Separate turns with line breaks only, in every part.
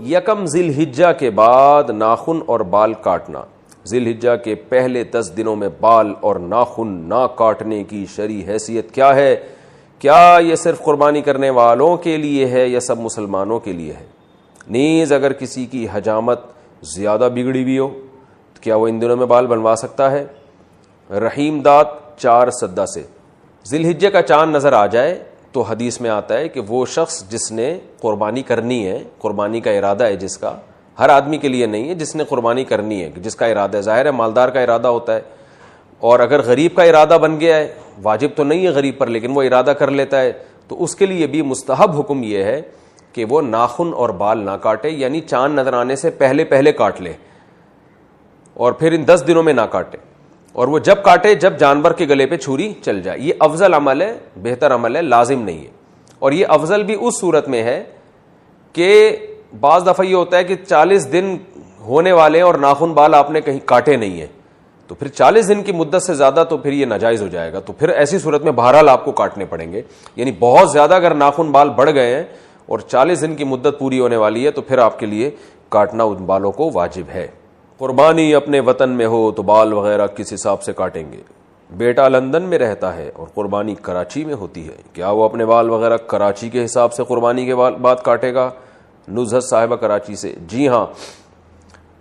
یکم ذی الحجہ کے بعد ناخن اور بال کاٹنا. ذی الحجہ کے پہلے 10 دنوں میں بال اور ناخن نہ کاٹنے کی شرعی حیثیت کیا ہے؟ کیا یہ صرف قربانی کرنے والوں کے لیے ہے یا سب مسلمانوں کے لیے ہے؟ نیز اگر کسی کی حجامت زیادہ بگڑی ہوئی ہو تو کیا وہ ان دنوں میں بال بنوا سکتا ہے؟ رحیم داد 4 سدہ سے. ذی الحجہ کا چاند نظر آ جائے تو حدیث میں آتا ہے کہ وہ شخص جس نے قربانی کرنی ہے, قربانی کا ارادہ ہے جس کا, ہر آدمی کے لیے نہیں ہے, جس نے قربانی کرنی ہے, جس کا ارادہ ہے, ظاہر ہے مالدار کا ارادہ ہوتا ہے, اور اگر غریب کا ارادہ بن گیا ہے, واجب تو نہیں ہے غریب پر لیکن وہ ارادہ کر لیتا ہے, تو اس کے لیے بھی مستحب حکم یہ ہے کہ وہ ناخن اور بال نہ کاٹے, یعنی چاند نظر آنے سے پہلے کاٹ لے اور پھر ان 10 دنوں میں نہ کاٹے, اور وہ جب کاٹے جب جانور کے گلے پہ چھری چل جائے. یہ افضل عمل ہے, بہتر عمل ہے, لازم نہیں ہے. اور یہ افضل بھی اس صورت میں ہے کہ بعض دفعہ یہ ہوتا ہے کہ 40 دن ہونے والے اور ناخن بال آپ نے کہیں کاٹے نہیں ہیں, تو پھر 40 دن کی مدت سے زیادہ تو پھر یہ ناجائز ہو جائے گا, تو پھر ایسی صورت میں بہرحال آپ کو کاٹنے پڑیں گے. یعنی بہت زیادہ اگر ناخن بال بڑھ گئے ہیں اور 40 دن کی مدت پوری ہونے والی ہے تو پھر آپ کے لیے کاٹنا ان بالوں کو واجب ہے. قربانی اپنے وطن میں ہو تو بال وغیرہ کس حساب سے کاٹیں گے؟ بیٹا لندن میں رہتا ہے اور قربانی کراچی میں ہوتی ہے, کیا وہ اپنے بال وغیرہ کراچی کے حساب سے قربانی کے بعد کاٹے گا؟ نزہت صاحبہ کراچی سے. جی ہاں,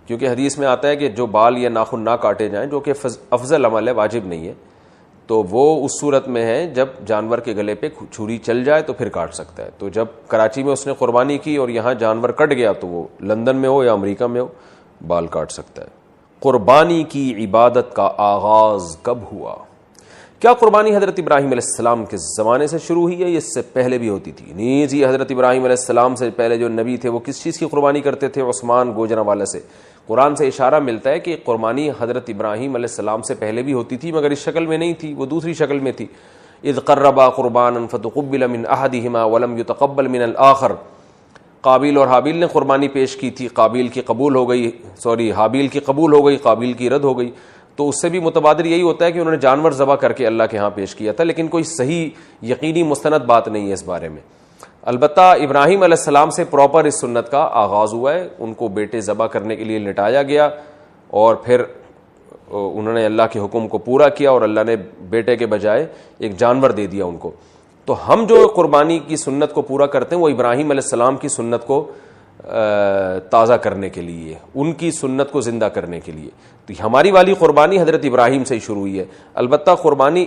کیونکہ حدیث میں آتا ہے کہ جو بال یا ناخن نہ کاٹے جائیں, جو کہ افضل عمل ہے, واجب نہیں ہے, تو وہ اس صورت میں ہے جب جانور کے گلے پہ چھری چل جائے تو پھر کاٹ سکتا ہے. تو جب کراچی میں اس نے قربانی کی اور یہاں جانور کٹ گیا تو وہ لندن میں ہو یا امریکہ میں ہو, بال کاٹ سکتا ہے. قربانی کی عبادت کا آغاز کب ہوا؟ کیا قربانی حضرت ابراہیم علیہ السلام کے زمانے سے شروع ہوئی ہے یا اس سے پہلے بھی ہوتی تھی؟ نیز یہ حضرت ابراہیم علیہ السلام سے پہلے جو نبی تھے وہ کس چیز کی قربانی کرتے تھے؟ عثمان گوجرانوالہ سے. قرآن سے اشارہ ملتا ہے کہ قربانی حضرت ابراہیم علیہ السلام سے پہلے بھی ہوتی تھی, مگر اس شکل میں نہیں تھی, وہ دوسری شکل میں تھی. اذ قربا قربانا فتقبل من احدهما ولم يتقبل من الاخر. قابیل اور حابیل نے قربانی پیش کی تھی, حابیل کی قبول ہو گئی, قابیل کی رد ہو گئی. تو اس سے بھی متبادر یہی ہوتا ہے کہ انہوں نے جانور ذبح کر کے اللہ کے ہاں پیش کیا تھا, لیکن کوئی صحیح یقینی مستند بات نہیں ہے اس بارے میں. البتہ ابراہیم علیہ السلام سے پراپر اس سنت کا آغاز ہوا ہے. ان کو بیٹے ذبح کرنے کے لیے لٹایا گیا اور پھر انہوں نے اللہ کے حکم کو پورا کیا اور اللہ نے بیٹے کے بجائے ایک جانور دے دیا ان کو. تو ہم جو قربانی کی سنت کو پورا کرتے ہیں وہ ابراہیم علیہ السلام کی سنت کو تازہ کرنے کے لیے, ان کی سنت کو زندہ کرنے کے لیے. تو ہماری والی قربانی حضرت ابراہیم سے ہی شروع ہوئی ہے. البتہ قربانی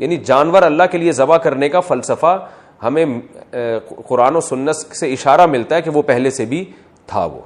یعنی جانور اللہ کے لیے ذبح کرنے کا فلسفہ ہمیں قرآن و سنت سے اشارہ ملتا ہے کہ وہ پہلے سے بھی تھا. وہ